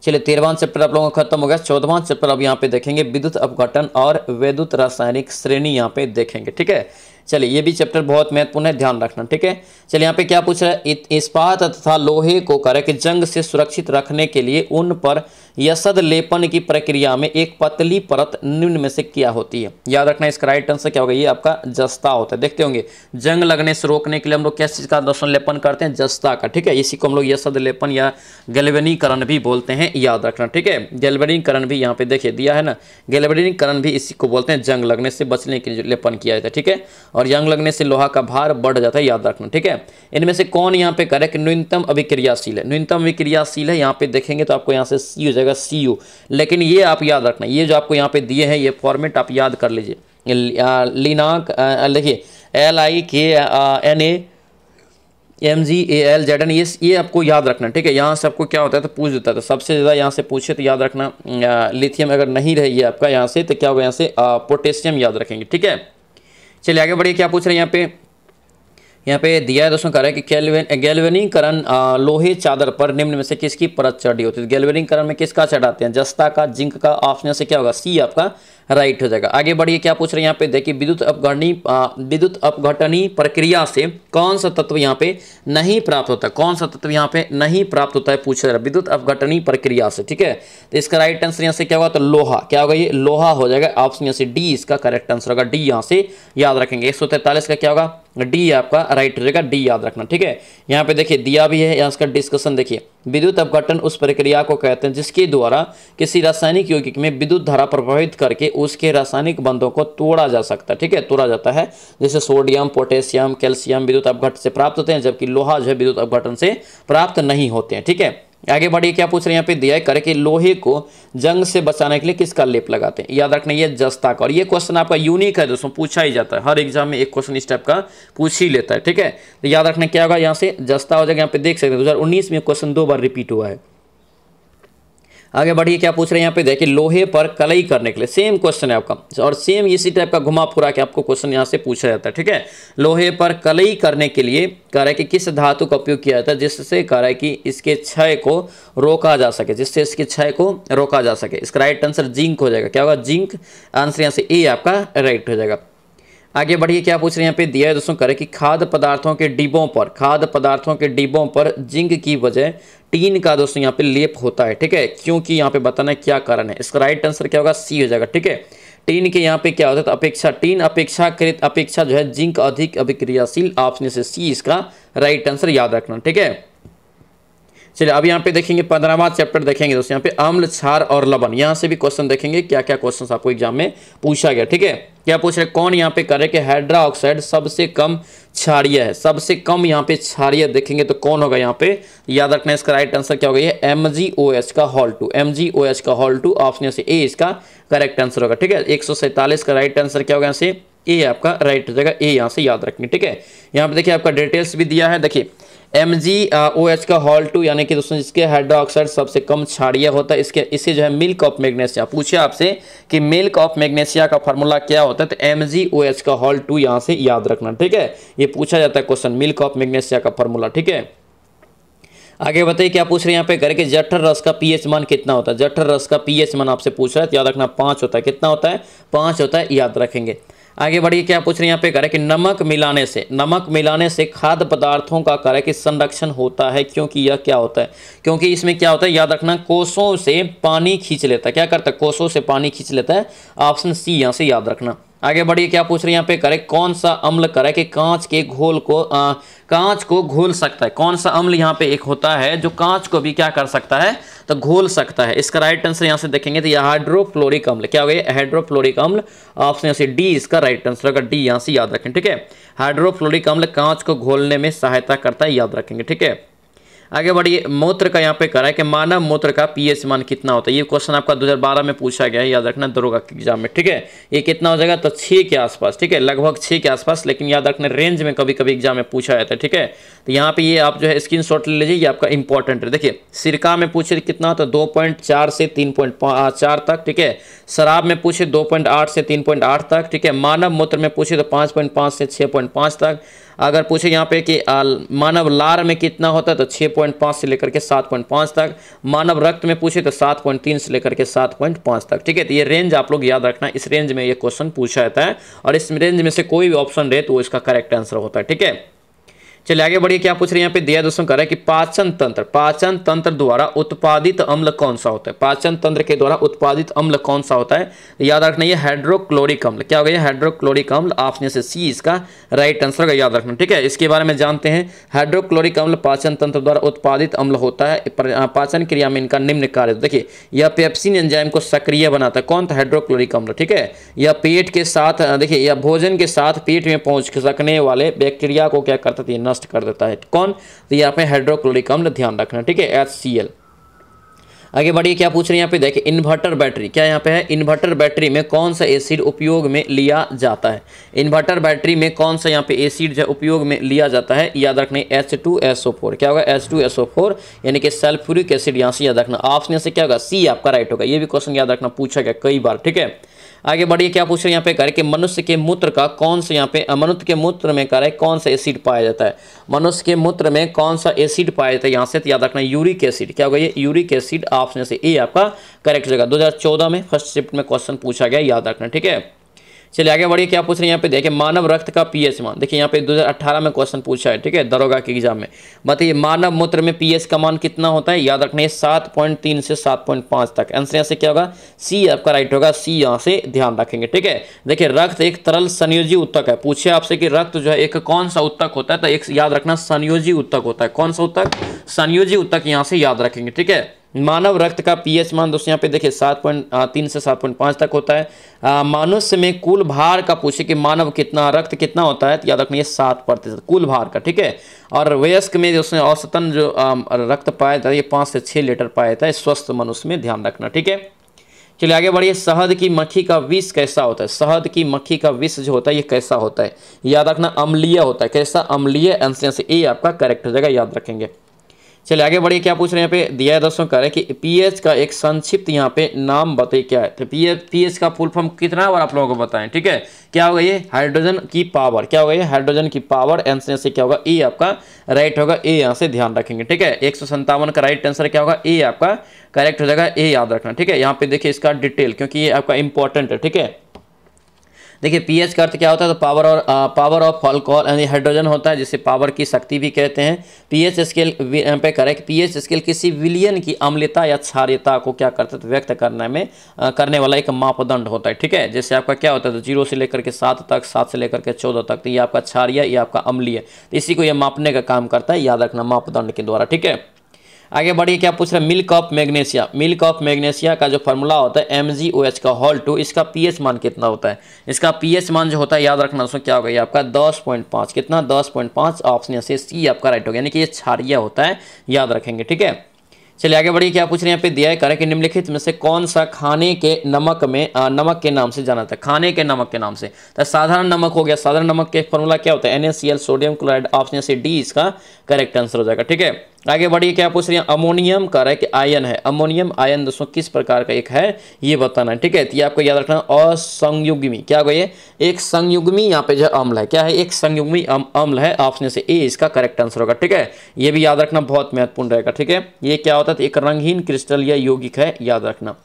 चलिए 13वां चैप्टर आप लोगों का खत्म हो गया। 14वां चैप्टर अब यहाँ पे देखेंगे, विद्युत अपघटन और विद्युत रासायनिक श्रेणी यहाँ पे देखेंगे, ठीक है। चलिए ये भी चैप्टर बहुत महत्वपूर्ण है, ध्यान रखना, ठीक है। चलिए यहाँ पे क्या पूछ रहा है, इस्पात तथा लोहे को करके जंग से सुरक्षित रखने के लिए उन पर यसद लेपन की प्रक्रिया में एक पतली परत निम्न में से क्या होती है। याद रखना, इसका राइट आंसर क्या होगा, ये आपका जस्ता होता है। देखते होंगे जंग लगने से रोकने के लिए हम लोग किस चीज़ का दोस्तों लेपन करते हैं, जस्ता का, ठीक है। इसी को हम लोग यसद लेपन या गैल्वेनीकरण भी बोलते हैं, याद रखना, ठीक है। गैल्वेनीकरण भी यहाँ पे देखिए दिया है ना, गैल्वेनीकरण भी इसी को बोलते हैं, जंग लगने से बचने के लिए लेपन किया जाता है, ठीक है। और जंग लगने से लोहा का भार बढ़ जाता है, याद रखना, ठीक है। इनमें से कौन यहाँ पे करेक्ट न्यूनतम अभिक्रियाशील है, न्यूनतम अभिक्रियाशील है, यहाँ पे देखेंगे तो आपको यहाँ से सी हो जाएगा, जाएगा CU। लेकिन ये आप याद रखना, ये जो आपको यहाँ पे दिए हैं ये फॉर्मेट आप याद कर लीजिए। लिनाक देखिए LIKNAMGALZN, ये आपको याद रखना, ठीक है। यहाँ से आपको क्या होता है तो पूछ देता है, तो सबसे ज़्यादा यहाँ से पूछे तो याद रखना लिथियम अगर नहीं रही है आपका यहाँ से तो क्या होगा, यहाँ से पोटेशियम याद रखेंगे, ठीक है। चलिए आगे बढ़िए, क्या पूछ रहे हैं यहाँ पे दिया है दोस्तों, कह रहा है कि गैल्वेनिकरण लोहे चादर पर निम्न में से किसकी परत चढ़ी होती है। गैल्वेनिकरण में किसका चढ़ाते हैं, जस्ता का, जिंक का। ऑप्शन से क्या होगा, C आपका राइट हो जाएगा। आगे बढ़िए, क्या पूछ रहे हैं यहाँ पे देखिए, विद्युत अपघटनी प्रक्रिया से कौन सा तत्व यहाँ पे नहीं प्राप्त होता है, कौन सा तत्व यहाँ पे नहीं प्राप्त होता है पूछ रहा है, विद्युत अपघटनी प्रक्रिया से, ठीक है। तो इसका राइट आंसर यहाँ से क्या होगा, तो लोहा, क्या होगा, ये लोहा हो जाएगा। ऑप्शन यहाँ से D इसका करेक्ट आंसर होगा, D यहाँ से याद रखेंगे। 143 का क्या होगा, D आपका राइट हो जाएगा, D याद रखना, ठीक है। यहाँ पे देखिए दिया भी है, यहाँ इसका डिस्कशन देखिए। विद्युत अपघटन उस प्रक्रिया को कहते हैं जिसके द्वारा किसी रासायनिक यौगिक में विद्युत धारा प्रभावित करके उसके रासायनिक बंधों को तोड़ा जा सकता है, ठीक है, तोड़ा जाता है। जैसे सोडियम, पोटेशियम, कैल्शियम विद्युत अपघटन से प्राप्त होते हैं, जबकि लोहा जो है विद्युत अपघटन से प्राप्त नहीं होते हैं, ठीक है। आगे बढ़िए, क्या पूछ रहे हैं यहाँ पे दिया है, करे कि लोहे को जंग से बचाने के लिए किसका लेप लगाते हैं। याद रखना ये जस्ता का। और ये क्वेश्चन आपका यूनिक है दोस्तों, पूछा ही जाता है हर एग्जाम में, एक क्वेश्चन इस टाइप का पूछ ही लेता है, ठीक है। तो याद रखना क्या होगा, यहाँ से जस्ता हो जाएगा। यहाँ पे देख सकते हैं 2019 में क्वेश्चन 2 बार रिपीट हुआ है। आगे बढ़िए, क्या पूछ रहे हैं यहाँ पे देखिए, लोहे पर कलई करने के लिए, सेम क्वेश्चन है आपका और सेम इसी टाइप का घुमा फुरा के आपको क्वेश्चन यहाँ से पूछा जाता है, ठीक है। लोहे पर कलई करने के लिए कह रहा है कि किस धातु का उपयोग किया जाता है, जिससे कह रहा है कि इसके क्षय को रोका जा सके, जिससे इसके क्षय को रोका जा सके। इसका राइट आंसर जिंक हो जाएगा, क्या होगा, जिंक। आंसर यहाँ से A आपका राइट हो जाएगा। आगे बढ़िए, क्या पूछ रहे हैं यहाँ पे दिया है दोस्तों, करें कि खाद्य पदार्थों के डिब्बों पर जिंक की बजाय टीन का दोस्तों यहाँ पे लेप होता है, ठीक है। क्योंकि यहाँ पे बताना है क्या कारण है। इसका राइट आंसर क्या होगा, C हो जाएगा, ठीक है। टीन के यहाँ पे क्या होता है, तो टीन अपेक्षा जो है जिंक अधिक अभिक्रियाशील। ऑप्शन से C इसका राइट आंसर याद रखना, ठीक है। चलिए अब यहाँ पे देखेंगे 15वां चैप्टर देखेंगे दोस्तों, यहाँ पे अम्ल, क्षार और लवण। यहाँ से भी क्वेश्चन देखेंगे क्या क्या क्वेश्चन आपको एग्जाम में पूछा गया, ठीक है। क्या पूछ रहे, कौन यहाँ पे करे कि हाइड्रोक्साइड सबसे कम क्षारीय है, सबसे कम यहाँ पे क्षारीय देखेंगे तो कौन होगा यहाँ पे, याद रखना। इसका राइट आंसर क्या होगा, ये MgOH का होल 2। ऑप्शन से A इसका करेक्ट आंसर होगा, ठीक है। 147 का राइट आंसर क्या होगा, यहाँ से A आपका राइट हो जाएगा, A यहाँ से याद रखेंगे, ठीक है। यहाँ पे देखिए आपका डिटेल्स भी दिया है, देखिए MgOH का होल 2 यानी कि दोस्तों जिसके हाइड्रोक्साइड सबसे कम क्षारीय होता है, इसे जो है मिल्क ऑफ मैग्नीशिया। पूछे आपसे कि मिल्क ऑफ मैग्नीशिया का फार्मूला क्या होता है, तो MgOH का होल 2 यहाँ से याद रखना, ठीक है। ये पूछा जाता है क्वेश्चन, मिल्क ऑफ मैग्नीशिया का फार्मूला, ठीक है। आगे बताइए, क्या पूछ रहे हैं यहाँ पे, करके जठर रस का pH मान कितना होता है। जठर रस का pH मान आपसे पूछ रहा है, तो याद रखना 5 होता है। कितना होता है, 5 होता है, याद रखेंगे। आगे बढ़िए, क्या पूछ रहे हैं यहाँ पे, करें कि नमक मिलाने से खाद्य पदार्थों का करें कि संरक्षण होता है, क्योंकि यह क्या होता है, क्योंकि इसमें क्या होता है, याद रखना कोषों से पानी खींच लेता है। क्या करता है, कोषों से पानी खींच लेता है। ऑप्शन C यहाँ से याद रखना। आगे बढ़िए, क्या पूछ रहे हैं यहाँ पे, करें कौन सा अम्ल करें कि कांच को घोल सकता है। कौन सा अम्ल यहाँ पे एक होता है जो कांच को भी क्या कर सकता है, तो घोल सकता है। इसका राइट आंसर यहाँ से देखेंगे तो यह हाइड्रोफ्लोरिक अम्ल, क्या हो गया, हाइड्रोफ्लोरिक अम्ल। ऑप्शन यहाँ से D इसका राइट आंसर होगा, D यहाँ से याद रखें, ठीक है। हाइड्रोफ्लोरिक अम्ल कांच को घोलने में सहायता करता है, याद रखेंगे, ठीक है। आगे बढ़िए, मूत्र का यहाँ पे करा है कि मानव मूत्र का pH मान कितना होता है। ये क्वेश्चन आपका 2012 में पूछा गया है, याद रखना दरोगा के एग्जाम में, ठीक है। ये कितना हो जाएगा, तो 6 के आसपास, ठीक है, लगभग 6 के आसपास, लेकिन याद रखना रेंज में कभी कभी एग्जाम में पूछा जाता है, ठीक है। तो यहाँ पे ये आप जो है स्क्रीनशॉट ले लीजिए, ये आपका इंपॉर्टेंट है। देखिए सिरका में पूछे कितना होता है, 2.4 से 3.4 तक, ठीक है। शराब में पूछे 2.8 से 3.8 तक, ठीक है। मानव मूत्र में पूछे तो 5.5 से 6.5 तक। अगर पूछे यहाँ पे कि मानव लार में कितना होता है, तो 6.5 से लेकर के 7.5 तक। मानव रक्त में पूछे तो 7.3 से लेकर के 7.5 तक, ठीक है। तो ये रेंज आप लोग याद रखना, इस रेंज में ये क्वेश्चन पूछा जाता है और इस रेंज में से कोई भी ऑप्शन रहे तो वो इसका करेक्ट आंसर होता है, ठीक है। चलिए आगे बढ़िए, क्या पूछ रहे हैं यहाँ पे दिया दोस्तों, कह रहा है कि पाचन तंत्र द्वारा उत्पादित अम्ल कौन सा होता है। पाचन तंत्र के द्वारा उत्पादित अम्ल कौन सा होता है, याद रखना ये हाइड्रोक्लोरिक अम्ल। क्या हो गया, हाइड्रोक्लोरिक अम्ल। ऑप्शन से C इसका राइट आंसर का याद रखना, ठीक है। इसके बारे में जानते हैं, हाइड्रोक्लोरिक अम्ल पाचन तंत्र द्वारा उत्पादित अम्ल होता है। पाचन क्रिया में इनका निम्न कार्य, देखिए यह पेप्सिन एंजाइम को सक्रिय बनाता है। कौन था, हाइड्रोक्लोरिक अम्ल, ठीक है। यह पेट के साथ, देखिए यह भोजन के साथ पेट में पहुंच सकने वाले बैक्टीरिया को क्या करता है, नष्ट कर देता है। कौन, तो यहाँ पे हाइड्रोक्लोरिक अम्ल ध्यान रखना, ठीक है, HCl। आगे बढ़िए, क्या पूछ रहे हैं यहाँ पे देखिए, इन्वर्टर बैटरी, क्या यहाँ पे है, इन्वर्टर बैटरी में कौन सा एसिड उपयोग में लिया जाता है। इन्वर्टर बैटरी में कौन सा यहाँ पे एसिड जो उपयोग में लिया जाता है, याद रखना H2SO4। क्या होगा, H2SO4 यानी कि सल्फ्यूरिक एसिड, यहाँ से याद रखना। ऑप्शन से क्या होगा, सी आपका राइट होगा। ये भी क्वेश्चन याद रखना, पूछा गया कई बार, ठीक है। आगे बढ़िए, क्या पूछ रहे हैं यहाँ पे करके, मनुष्य के मूत्र का कौन सा यहाँ पे, मनुष्य के मूत्र में करे कौन सा एसिड पाया जाता है। मनुष्य के मूत्र में कौन सा एसिड पाया जाता है, यहाँ से तो याद रखना यूरिक एसिड। क्या होगा, ये यूरिक एसिड। ऑप्शन से ए आपका करेक्ट होगा। 2014 में फर्स्ट शिफ्ट में क्वेश्चन पूछा गया, याद रखना, ठीक है। चलिए आगे बढ़िए, क्या पूछ रहे हैं यहाँ पे देखिए, मानव रक्त का पीएच मान। देखिए यहाँ पे 2018 में क्वेश्चन पूछा है, ठीक है, दरोगा के एग्जाम में। बताइए मानव मूत्र में पीएच का मान कितना होता है, याद रखना है 7.3 से 7.5 तक। आंसर यहाँ से क्या होगा, सी आपका राइट होगा। सी यहाँ से ध्यान रखेंगे, ठीक है। देखिए रक्त एक तरल संयोजी उत्तक है। पूछे आपसे कि रक्त जो है एक कौन सा उत्तक होता है, तो एक याद रखना संयोजी उत्तक होता है। कौन सा उत्तक, संयोजी उत्तक, यहाँ से याद रखेंगे, ठीक है। मानव रक्त का पीएच मान दोस्तों यहाँ पे देखिए 7.3 से 7.5 तक होता है। मनुष्य में कुल भार का पूछे कि मानव कितना रक्त कितना होता है, तो याद रखना ये 7% कुल भार का, ठीक है। और वयस्क में दोस्तों औसतन जो रक्त पाया जाता है ये 5 से 6 लीटर पाया जाता है स्वस्थ मनुष्य में, ध्यान रखना, ठीक है। चलिए आगे बढ़िए, शहद की मक्खी का विष कैसा होता है। शहद की मक्खी का विष जो होता है ये कैसा होता है, याद रखना अम्लीय होता है। कैसा, अम्लीय। आंसर से ए आपका करेक्ट हो जाएगा, याद रखेंगे। चलिए आगे बढ़िए, क्या पूछ रहे हैं यहाँ पे दिया है दोस्तों, करें कि पीएच का एक संक्षिप्त यहाँ पे नाम बताइए क्या है। तो पीएच का फुल फॉर्म कितना बार आप लोगों को बताएं, ठीक है। क्या होगा, ये हाइड्रोजन की पावर। क्या होगा, ये हाइड्रोजन की पावर। आंसर से क्या होगा, ए आपका राइट होगा। ए यहाँ से ध्यान रखेंगे, ठीक है। 157 का राइट आंसर क्या होगा, ए आपका करेक्ट हो जाएगा। ए याद रखना, ठीक है। यहाँ पे देखिए इसका डिटेल, क्योंकि ये आपका इंपॉर्टेंट है, ठीक है। देखिए पीएच का अर्थ क्या होता है, तो पावर ऑफ अल्कोहल यानी हाइड्रोजन होता है, जिसे पावर की शक्ति भी कहते हैं। पीएच स्केल यहाँ पे करेक्ट, पीएच स्केल किसी विलयन की अम्लता या क्षारीयता को क्या करता है, तो व्यक्त करने वाला एक मापदंड होता है, ठीक है। जैसे आपका क्या होता है, तो 0 से लेकर के 7 तक, 7 से लेकर के 14 तक, तो ये आपका क्षारीय, ये आपका अम्लीय, तो इसी को ये मापने का काम करता है, याद रखना, मापदंड के द्वारा, ठीक है। आगे बढ़िए, क्या पूछ रहे हैं, milk of magnesia. Milk of magnesia का जो फार्मूला होता है MgOH का होल 2, इसका पीएच मान कितना होता है। इसका पीएच मान जो होता है याद रखना, उसमें क्या होगा, ये आपका 10.5। कितना, 10.5। ऑप्शन से सी आपका राइट होगा, यानी कि ये क्षारीय होता है, याद रखेंगे, ठीक है। चलिए आगे बढ़िए, क्या पूछ रहे हैं यहाँ पे दिया है, करें कि निम्नलिखित में से कौन सा खाने के नमक में नमक के नाम से जाना जाता है। खाने के नमक के नाम से, तो साधारण नमक हो गया। साधारण नमक के फॉर्मूला क्या होता है, NaCl सोडियम क्लोराइड। ऑप्शन से डी इसका करेक्ट आंसर हो जाएगा, ठीक है। आगे बढ़िए, क्या पूछ रहे हैं, अमोनियम का एक आयन है। अमोनियम आयन दोस्तों किस प्रकार का एक है, ये बताना है, ठीक है। तो ये आपको याद रखना, असंयुग्मी। क्या होगा, ये एक संयुग्मी यहाँ पे जो अम्ल है, क्या है, एक संयुग्मी अम्ल है। ऑप्शन से ए इसका करेक्ट आंसर होगा, ठीक है। ये भी याद रखना, बहुत महत्वपूर्ण रहेगा, ठीक है। ये क्या होता है, एक रंगहीन क्रिस्टल या यौगिक है, याद रखना।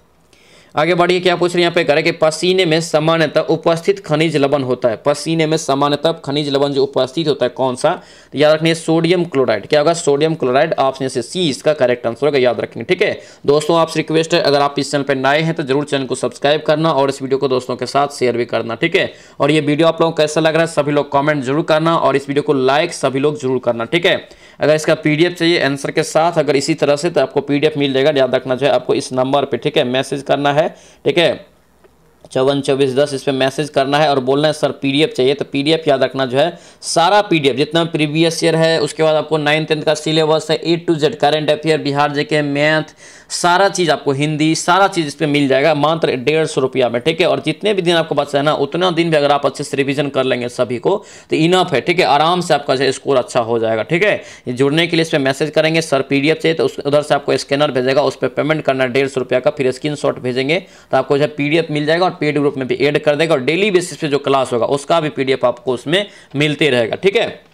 आगे बढ़िए, क्या पूछ रहे हैं यहाँ पे करें कि पसीने में सामान्यतः उपस्थित खनिज लवण होता है। पसीने में सामान्यतः खनिज लवण जो उपस्थित होता है कौन सा, तो याद रखिए सोडियम क्लोराइड। क्या होगा, सोडियम क्लोराइड। ऑप्शन से सी इसका करेक्ट आंसर होगा, याद रखेंगे, ठीक है। दोस्तों आपसे रिक्वेस्ट है, अगर आप इस चैनल पर नए हैं तो जरूर चैनल को सब्सक्राइब करना और इस वीडियो को दोस्तों के साथ शेयर भी करना, ठीक है। और ये वीडियो आप लोगों को कैसा लग रहा है सभी लोग कॉमेंट जरूर करना और इस वीडियो को लाइक सभी लोग जरूर करना, ठीक है। अगर इसका PDF चाहिए आंसर के साथ, अगर इसी तरह से, तो आपको PDF मिल जाएगा। याद रखना जो है आपको इस नंबर पे, ठीक है, मैसेज करना है, ठीक है, 542410 इस पर मैसेज करना है और बोलना है सर PDF चाहिए। तो PDF याद रखना जो है सारा PDF जितना प्रीवियस ईयर है, उसके बाद आपको 9th-10th का सिलेबस है, A to Z current affair, Bihar JK, math, सारा चीज़ आपको, हिंदी, सारा चीज़ इस पर मिल जाएगा मात्र 150 रुपया में, ठीक है। और जितने भी दिन आपको बचा है ना, उतना दिन भी अगर आप अच्छे से रिवीजन कर लेंगे सभी को तो इनफ है, ठीक है। आराम से आपका जो स्कोर अच्छा हो जाएगा, ठीक है। ये जुड़ने के लिए इस पर मैसेज करेंगे सर PDF चाहिए, तो उधर से आपको स्कैनर भेजेगा, उस पर पेमेंट करना 150 रुपया का, फिर स्क्रीनशॉट भेजेंगे तो आपको जो है PDF मिल जाएगा और पेड ग्रुप में भी ऐड कर देगा और डेली बेसिस पे जो क्लास होगा उसका भी PDF आपको उसमें मिलते रहेगा, ठीक है।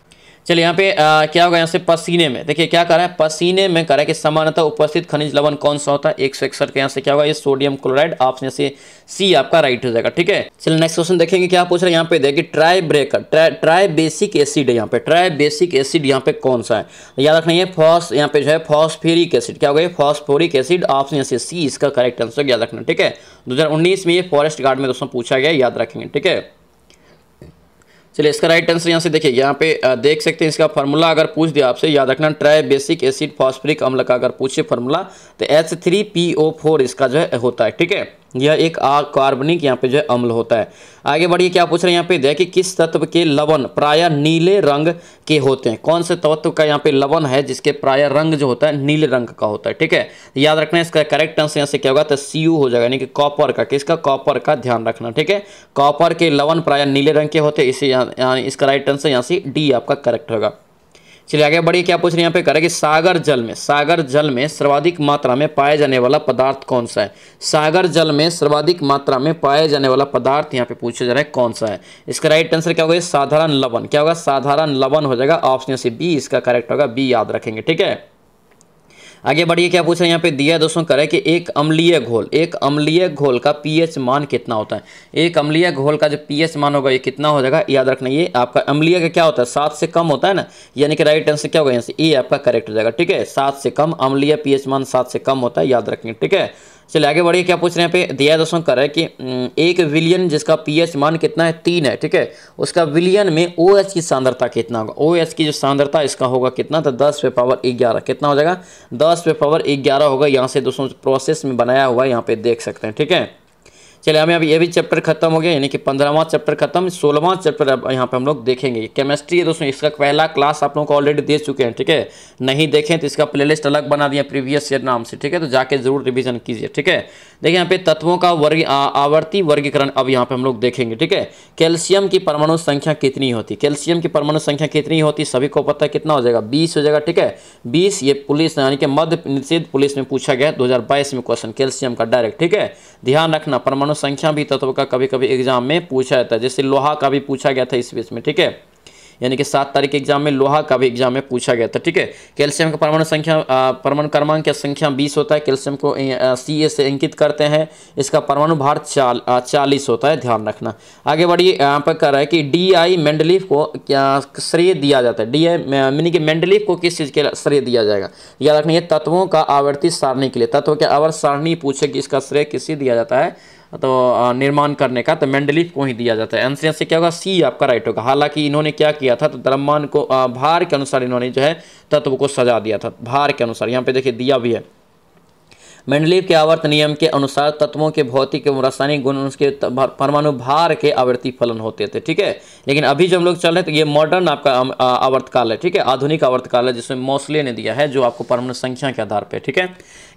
चलिए यहाँ पे क्या होगा, यहाँ से पसीने में देखिए क्या कर रहा है, पसीने में कर रहा है कि सामान्यतः उपस्थित खनिज लवण कौन सा होता है, 161 के यहाँ से क्या होगा, ये सोडियम क्लोराइड। ऑप्शन से सी आपका राइट हो जाएगा, ठीक है। चलिए नेक्स्ट क्वेश्चन देखेंगे, क्या पूछ रहे हैं यहाँ पे देखिए, ट्राई बेसिक एसिड है यहाँ पे, ट्राई बेसिक एसिड यहाँ पे कौन सा है, याद रखना ये यहाँ पे जो है फॉस्फेरिक एसिड। क्या होगा, ये फॉस्फोरिक एसिड। ऑप्शन से सी इसका करेक्ट आंसर याद रखना, ठीक है। 2019 में ये फॉरेस्ट गार्ड में दोस्तों पूछा गया, याद रखेंगे, ठीक है। चलिए इसका राइट आंसर यहाँ से देखिए, यहाँ पे देख सकते हैं इसका फार्मूला अगर पूछ दिया आपसे, याद रखना ट्राई बेसिक एसिड फॉस्फोरिक अम्ल का अगर पूछे फार्मूला तो H3PO4 इसका जो है होता है, ठीक है। यह एक कार्बनिक यहाँ पे जो है अम्ल होता है। आगे बढ़िए, क्या पूछ रहे हैं यहाँ पे देखिए, किस तत्व के लवण प्रायः नीले रंग के होते हैं? कौन से तत्व का यहाँ पे लवण है जिसके प्रायः रंग जो होता है नीले रंग का होता है? ठीक है, याद रखना है। इसका करेक्ट आंसर यहाँ से क्या होगा, तो Cu हो जाएगा, यानी कि कॉपर का। किसका? कॉपर का, ध्यान रखना। ठीक है, कॉपर के लवण प्रायः नीले रंग के होते हैं, इसे यहाँ इसका राइट आंसर यहाँ से डी आपका करेक्ट होगा। चलिए आगे बढ़िए, क्या पूछ रहे हैं यहाँ पे करें, सागर जल में सर्वाधिक मात्रा में पाए जाने वाला पदार्थ कौन सा है? सागर जल में सर्वाधिक मात्रा में पाए जाने वाला पदार्थ यहाँ पे पूछा जा रहा है कौन सा है? इसका राइट आंसर क्या होगा, साधारण लवण। क्या होगा? साधारण लवण हो जाएगा, ऑप्शन से बी इसका करेक्ट होगा, बी याद रखेंगे। ठीक है, आगे बढ़िए, क्या पूछ रहे हैं यहाँ पे दिया है दोस्तों, करें कि एक अम्लीय घोल का पीएच मान कितना होता है? एक अम्लीय घोल का जो पीएच मान होगा ये कितना हो जाएगा, याद रखना। ये आपका अम्लीय का क्या होता है, 7 से कम होता है ना, यानी कि राइट आंसर क्या होगा यहाँ से ए आपका करेक्ट हो जाएगा। ठीक है, 7 से कम, अम्लीय पीएच मान 7 से कम होता है, याद रखेंगे। ठीक है, चलिए आगे बढ़िए, क्या पूछ रहे हैं यहाँ पे दिया है दोस्तों, करें कि एक विलियन जिसका पीएच मान कितना है, 3 है। ठीक है, उसका विलियन में OH की सांद्रता कितना होगा? OH की जो सांद्रता इसका होगा कितना, तो 10⁻11। कितना हो जाएगा? 10⁻11 होगा। यहाँ से दोस्तों प्रोसेस में बनाया हुआ यहाँ पे देख सकते हैं। ठीक है, चलिए हमें अभी ये भी चैप्टर खत्म हो गया, यानी कि 15वां चैप्टर खत्म, 16वां चैप्टर अब यहाँ पे हम लोग देखेंगे। केमिस्ट्री है दोस्तों, इसका पहला क्लास आप लोगों को ऑलरेडी दे चुके हैं। ठीक है, नहीं देखें तो इसका प्लेलिस्ट अलग बना दिया प्रीवियस ईयर नाम से। ठीक है, तो जाके जरूर रिवीजन कीजिए। ठीक है, देखिए यहाँ पे तत्वों का आवर्ती वर्गीकरण अब यहाँ पे हम लोग देखेंगे। ठीक है, कैल्शियम की परमाणु संख्या कितनी होती? कैल्शियम की परमाणु संख्या कितनी होती सभी को पता है, कितना हो जाएगा? 20 हो जाएगा। ठीक है, 20। ये पुलिस यानी कि मध्य निषेध पुलिस में पूछा गया 2022 में क्वेश्चन कैल्शियम का डायरेक्ट। ठीक है, ध्यान रखना, परमाणु संख्या भी तत्व का कभी कभी एग्जाम में पूछा जाता है, जैसे लोहा का भी पूछा गया था इस बीच में। ठीक है, यानी कि 7 तारीख के एग्जाम में लोहा का भी एग्जाम में पूछा गया था। ठीक है, कैल्शियम का परमाणु संख्या परमाणु क्रमांक की संख्या 20 होता है। कैल्शियम को Ca से अंकित करते हैं, इसका परमाणु भार 40 होता है, ध्यान रखना। आगे बढ़िए, यहाँ पर कह रहा है कि DI मेंडलीफ को क्या श्रेय दिया जाता है? DI यानी कि मेंडलीफ को किस चीज़ के श्रेय दिया जाएगा? याद रखना, ये तत्वों का आवर्ती सारणी के लिए, तत्वों के आवर्त सारणी पूछे कि इसका श्रेय किसे दिया जाता है, तो निर्माण करने का, तो मेंडलीफ को ही दिया जाता है। आंसर से क्या होगा, सी आपका राइट होगा। हालांकि इन्होंने क्या किया था, तो द्रव्यमान को भार के अनुसार इन्होंने जो है तत्व को सजा दिया था, भार के अनुसार। यहाँ पे देखिए दिया भी है, मेंडलीफ के आवर्त नियम के अनुसार तत्वों के भौतिक एवं रासायनिक गुण उसके परमाणु भार के आवर्ती फलन होते थे। ठीक है, लेकिन अभी जब हम लोग चल रहे हैं तो ये मॉडर्न आपका आवर्त काल है। ठीक है, आधुनिक आवर्त काल है, जिसमें मोस्ले ने दिया है, जो आपको परमाणु संख्या के आधार पर। ठीक है,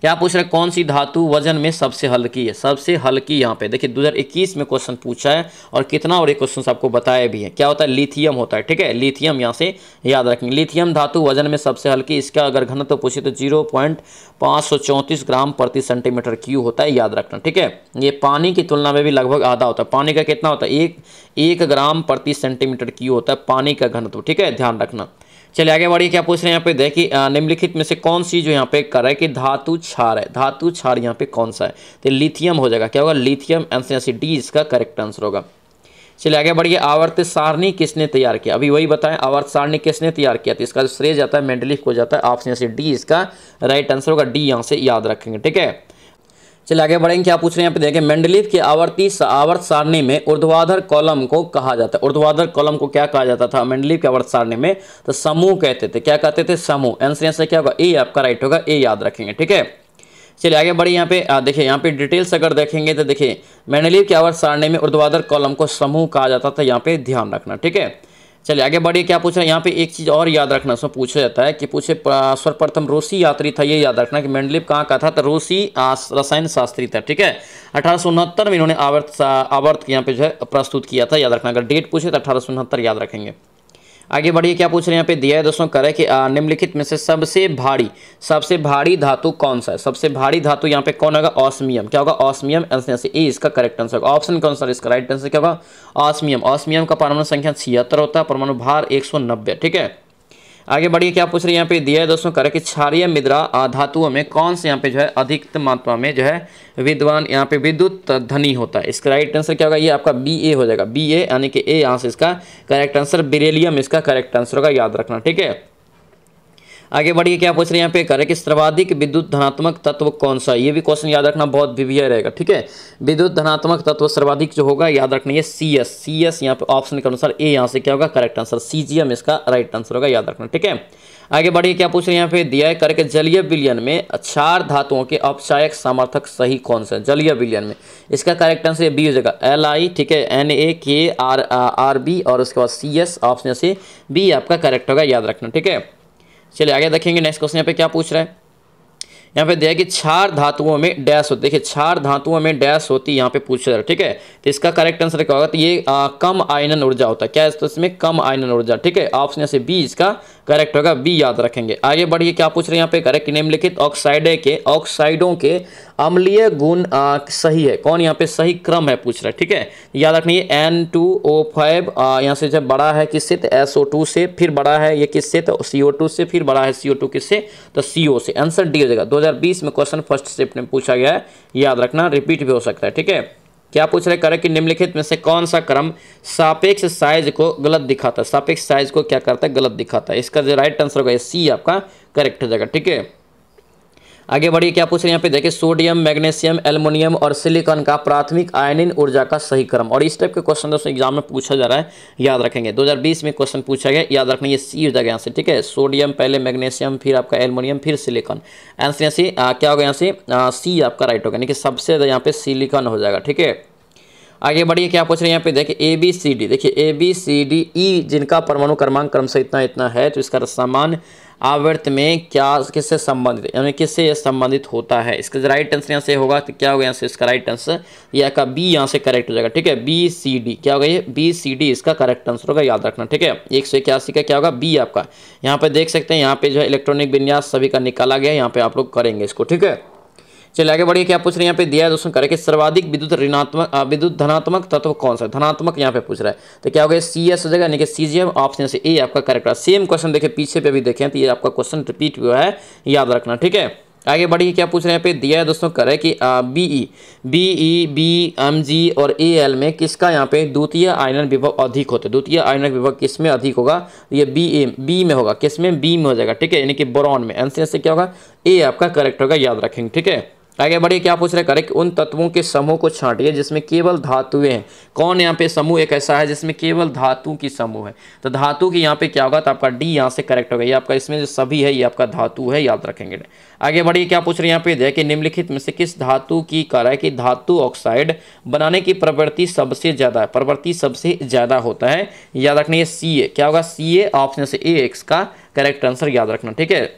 क्या पूछ रहे, कौन सी धातु वजन में सबसे हल्की है? सबसे हल्की यहाँ पे देखिए 2021 में क्वेश्चन पूछा है, और कितना और एक क्वेश्चन आपको बताया भी है। क्या होता है? लिथियम होता है। ठीक है, लिथियम यहाँ से याद रखेंगे। लिथियम धातु वजन में सबसे हल्की, इसका अगर घनत्व पूछे तो 0.534 ग्राम प्रति सेंटीमीटर क्यूब होता है, याद रखना। ठीक है, ये पानी की तुलना में भी लगभग आधा होता है। पानी का कितना होता है? 1 ग्राम प्रति सेंटीमीटर क्यूब होता है पानी का घनत्व। ठीक है, ध्यान रखना। चलिए आगे बढ़िए, क्या पूछ रहे हैं यहाँ पे देखिए, निम्नलिखित में से कौन सी जो यहाँ पे कर रहा है कि धातु क्षार है, धातु क्षार यहाँ पे कौन सा है? तो लिथियम हो जाएगा। क्या होगा? लिथियम। आंसर डी इसका करेक्ट आंसर होगा। चलिए आगे बढ़िए, आवर्त सारणी किसने तैयार किया? अभी वही बताएं, आवर्त सारणी किसने तैयार किया? तो इसका जो श्रेय जाता है मेंडलीफ को जाता है। ऑप्शन से डी इसका राइट आंसर होगा, डी यहाँ से याद रखेंगे। ठीक है, चलिए आगे बढ़ेंगे, क्या पूछ रहे हैं यहाँ पे देखें, मेंडलीफ की आवर्त सारणी में ऊर्ध्वाधर कॉलम को कहा जाता है। ऊर्ध्वाधर कॉलम को क्या कहा जाता था मेंडलीफ की आवर्त सारणी में? तो समूह कहते थे। क्या कहते थे? समूह। आंसर से क्या होगा? ए आपका राइट होगा, ए याद रखेंगे। ठीक है, चलिए आगे बढ़िए, यहाँ पे देखिए, यहाँ पे डिटेल्स अगर देखेंगे तो देखिए, मेंडलीफ की आवर्त सारणी में ऊर्ध्वाधर कॉलम को समूह कहा जाता था, यहाँ पे ध्यान रखना। ठीक है, चलिए आगे बढ़िए, क्या पूछ रहे हैं यहाँ पे, एक चीज़ और याद रखना, उसमें पूछा जाता है कि पूछे सर्वप्रथम रूसी यात्री था, ये याद रखना कि मेंडलीफ कहाँ का था, तो रूसी रसायन शास्त्री था। ठीक है, 1869 में इन्होंने आवर्त यहाँ पे जो है प्रस्तुत किया था, याद रखना। अगर डेट पूछे तो 1869 याद रखेंगे। आगे बढ़िए, क्या पूछ रहे हैं यहाँ पे दिया है दोस्तों, करें कि निम्नलिखित में से सबसे भारी धातु कौन सा है? सबसे भारी धातु यहाँ पे कौन होगा? ऑस्मियम। क्या होगा? ऑस्मियम। आंसर से ए इसका करेक्ट आंसर होगा। ऑप्शन कौन सा इसका राइट आंसर क्या होगा? ऑस्मियम। ऑस्मियम का परमाणु संख्या 76 होता है, परमाणु भार 190। ठीक है, आगे बढ़िए, क्या पूछ रहे हैं यहाँ पे दिया है दोस्तों, करें कि क्षारीय मृदा धातुओं में कौन से यहाँ पे जो है अधिकतम मात्रा में जो है विद्वान यहाँ पे विद्युत धनी होता है? इसका राइट आंसर क्या होगा? ये आपका BA हो जाएगा, BA यानी कि ए यहाँ से इसका करेक्ट आंसर। बेरिलियम इसका करेक्ट आंसर होगा, याद रखना। ठीक है, आगे बढ़िए, क्या पूछ रहे हैं यहाँ पे, करें कि सर्वाधिक विद्युत धनात्मक तत्व कौन सा है। ये भी क्वेश्चन याद रखना बहुत वीवीआई रहेगा, ठीक है। विद्युत धनात्मक तत्व सर्वाधिक जो होगा याद रखना ये CS यहाँ पे ऑप्शन के अनुसार ए यहाँ से क्या होगा करेक्ट आंसर, CGM इसका राइट आंसर होगा, याद रखना, ठीक है। आगे बढ़िए, क्या पूछ रहे हैं यहाँ पे, दिया है करके जलीय विलयन में क्षार धातुओं के अपचायक समर्थक सही कौन सा है। जलीय विलयन में इसका करेक्ट आंसर बी हो जाएगा Li, ठीक है, NaKRB और उसके बाद CS ऑप्शन से बी आपका करेक्ट होगा, याद रखना, ठीक है। चलिए आगे देखेंगे नेक्स्ट क्वेश्चन यहाँ पे क्या पूछ रहा है। यहाँ पे दिया कि क्षार धातुओं में डैश होती है, देखिए क्षार धातुओं में डैश होती है यहाँ पे पूछ रहा है, ठीक है। तो इसका करेक्ट आंसर क्या होगा, तो ये कम आयनन ऊर्जा होता है, क्या है तो इसमें कम आयनन ऊर्जा, ठीक है। ऑप्शन से बी इसका करेक्ट होगा, बी याद रखेंगे। आगे बढ़िए, क्या पूछ रहे हैं यहाँ पे, करेक्ट निम्नलिखित ऑक्साइडों के अम्लीय गुण सही है कौन, यहाँ पे सही क्रम है पूछ रहा है, ठीक है। याद रखिए N2O5 यहाँ से जब बड़ा है किससे, तो SO2 से, फिर बड़ा है ये किससे, तो CO2 से, फिर बड़ा है CO2 किससे, तो CO से। आंसर डी हो जाएगा। 2020 में क्वेश्चन फर्स्ट शिफ्ट में पूछा गया है, याद रखना, रिपीट भी हो सकता है, ठीक है। क्या पूछ रहे, करें कि निम्नलिखित में से कौन सा क्रम सापेक्ष साइज को गलत दिखाता है। सापेक्ष साइज को क्या करता है, गलत दिखाता है। इसका जो राइट आंसर होगा सी आपका करेक्ट हो जाएगा, ठीक है। आगे बढ़िए, क्या पूछ रहे हैं यहाँ पे, देखिए सोडियम, मैग्नीशियम, एल्युमिनियम और सिलिकॉन का प्राथमिक आयनीन ऊर्जा का सही क्रम। और इस टाइप के क्वेश्चन दोस्तों एग्जाम में पूछा जा रहा है, याद रखेंगे। 2020 में क्वेश्चन पूछा गया, याद रखना ये सी हो जाएगा यहाँ से, ठीक है। सोडियम पहले, मैग्नीशियम, फिर आपका एल्युमिनियम, फिर सिलिकॉन। आंसर यहाँ से क्या होगा, यहाँ से सी आपका राइट होगा, यानी कि सबसे ज़्यादा यहाँ पे सिलिकॉन हो जाएगा, ठीक है। आगे बढ़िए, क्या पूछ रहे हैं यहाँ पे, देखिए ABCD, देखिए ABCDE जिनका परमाणु क्रमांक क्रम से इतना इतना है, तो इसका समान आवर्त में क्या किससे संबंधित है, यानी किससे यह संबंधित होता है। इसका राइट आंसर यहाँ से होगा, तो क्या होगा यहाँ से इसका राइट आंसर या का बी यहाँ से करेक्ट हो जाएगा, ठीक है। BCD क्या होगा, ये BCD इसका करेक्ट आंसर होगा, याद रखना, ठीक है। 181 का क्या होगा, बी आपका। यहाँ पे देख सकते हैं, यहाँ पे जो है इलेक्ट्रॉनिक विन्यास सभी का निकाला गया, यहाँ पे आप लोग करेंगे इसको, ठीक है। चलिए आगे बढ़िए, क्या पूछ रहे हैं यहाँ पे, दिया है दोस्तों, करें कि सर्वाधिक विद्युत धनात्मक तत्व कौन सा है। धनात्मक यहाँ पे पूछ रहा है, तो क्या होगा, CS हो जाएगा, यानी कि CGM ऑप्शन से ए आपका करेक्ट है। सेम क्वेश्चन देखिए पीछे पे भी देखें, तो ये आपका क्वेश्चन रिपीट हुआ है, याद रखना, ठीक है। आगे बढ़िए, क्या पूछ रहे हैं यहाँ पे, दिया है दोस्तों, करें कि BE, BMG और AL में किसका यहाँ पे द्वितीय आयनन विभव अधिक होता है। द्वितीय आयनन विभव किस में अधिक होगा, ये बी में होगा, किस में, बी में हो जाएगा, ठीक है, यानी कि बोरॉन में। आंसर से क्या होगा, ए आपका करेक्ट होगा, याद रखेंगे, ठीक है। आगे बढ़िए, क्या पूछ रहे हैं, करेक्ट उन तत्वों के समूह को छांटिए जिसमें केवल धातुएं हैं। कौन यहाँ पे समूह एक ऐसा है जिसमें केवल धातु की समूह है, तो धातु की यहाँ पे क्या होगा, तो आपका डी यहाँ से करेक्ट होगा। ये आपका इसमें जो सभी है ये आपका धातु है, याद रखेंगे। आगे बढ़िए, क्या पूछ रहे हैं यहाँ पे, देखिए निम्नलिखित में से किस धातु की कार्य की धातु ऑक्साइड बनाने की प्रवृत्ति सबसे ज्यादा है, प्रवृत्ति सबसे ज्यादा होता है, याद रखना, ये CA क्या होगा, CA ऑप्शन से ए एक्स का करेक्ट आंसर, याद रखना, ठीक है।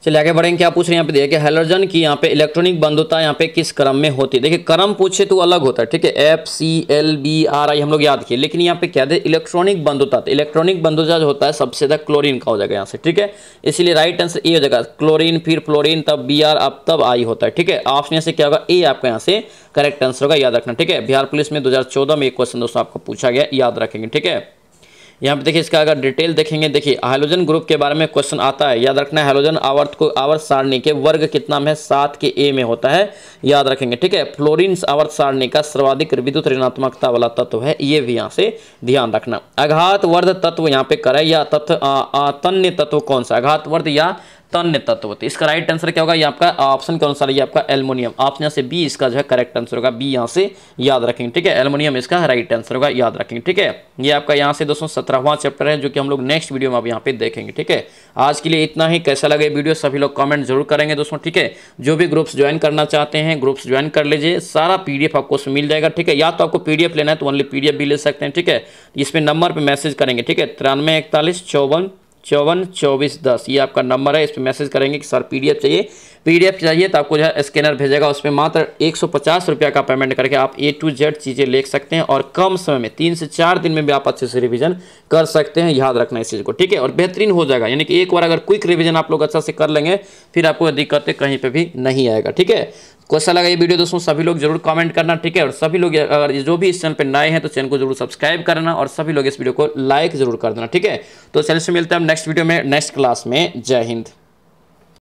चलिए आगे बढ़ेंगे, क्या पूछ रहे हैं यहाँ पे, देखिए हैलोजन की यहाँ पे इलेक्ट्रॉनिक बंधुता यहाँ पे किस क्रम में होती है। देखिए क्रम पूछे तो अलग होता है, ठीक है, FCLBRI हम लोग याद किए, लेकिन यहाँ पे क्या है, इलेक्ट्रॉनिक बंधुता। तो इलेक्ट्रॉनिक बंधुता जो होता है सबसे ज्यादा क्लोरीन का हो जाएगा यहाँ से, ठीक है। इसलिए राइट आंसर ए हो जाएगा, क्लोरीन, फिर फ्लोरीन, तब BR, अब तब आई होता है, ठीक है। ऑप्शन से क्या होगा, ए आपका यहाँ से करेक्ट आंसर होगा, याद रखना, ठीक है। बिहार पुलिस में 2014 में एक क्वेश्चन दोस्तों आपको पूछा गया, याद रखेंगे, ठीक है। यहाँ पे देखिए इसका अगर डिटेल देखेंगे, देखिए हाइड्रोजन ग्रुप के बारे में क्वेश्चन आता है, याद रखना है। हाइड्रोजन आवर्त सारणी के वर्ग कितना में है, 7 के A में होता है, याद रखेंगे, ठीक है। फ्लोरीन आवर्त सारणी का सर्वाधिक विद्युत ऋणात्मकता वाला तत्व है, ये भी यहाँ से ध्यान रखना। आघातवर्ध तत्व यहाँ पे करे या तन्य तत्व कौन सा, आघातवर्ध या तन्य तत्व, तो इसका राइट आंसर क्या होगा, ये आपका ऑप्शन के अनुसार ये आपका एल्युमिनियम, ऑप्शन से बी इसका जो है करेक्ट आंसर होगा, बी यहाँ से याद रखेंगे, ठीक है। एल्युमिनियम इसका राइट आंसर होगा, याद रखेंगे, ठीक है। ये आपका यहाँ से दोस्तों 17वां चैप्टर है, जो कि हम लोग नेक्स्ट वीडियो में अब यहाँ पे देखेंगे, ठीक है। आज के लिए इतना ही। कैसा लगे वीडियो सभी लोग कमेंट जरूर करेंगे दोस्तों, ठीक है। जो भी ग्रुप्स ज्वाइन करना चाहते हैं ग्रुप्स ज्वाइन कर लीजिए, सारा PDF आपको उसमें मिल जाएगा, ठीक है। या तो आपको PDF लेना है तो ओनली PDF भी ले सकते हैं, ठीक है। इसमें नंबर पर मैसेज करेंगे, ठीक है, 93 41 54 54 24 10, ये आपका नंबर है। इस पर मैसेज करेंगे कि सर PDF चाहिए तो आपको जो है स्कैनर भेजेगा, उसमें मात्र 150 रुपया का पेमेंट करके आप A to Z चीज़ें लिख सकते हैं, और कम समय में 3 से 4 दिन में भी आप अच्छे से रिवीजन कर सकते हैं, याद रखना इस चीज़ को, ठीक है। और बेहतरीन हो जाएगा, यानी कि एक बार अगर क्विक रिवीजन आप लोग अच्छा से कर लेंगे, फिर आपको दिक्कतें कहीं पर भी नहीं आएगा, ठीक है। कैसा लगा ये वीडियो दोस्तों, सभी लोग जरूर कमेंट करना, ठीक है। और सभी लोग अगर जो भी इस चैनल पे नए हैं तो चैनल को जरूर सब्सक्राइब करना, और सभी लोग इस वीडियो को लाइक जरूर कर देना, ठीक है। तो चैनल से मिलते हैं हम नेक्स्ट वीडियो में, नेक्स्ट क्लास में। जय हिंद।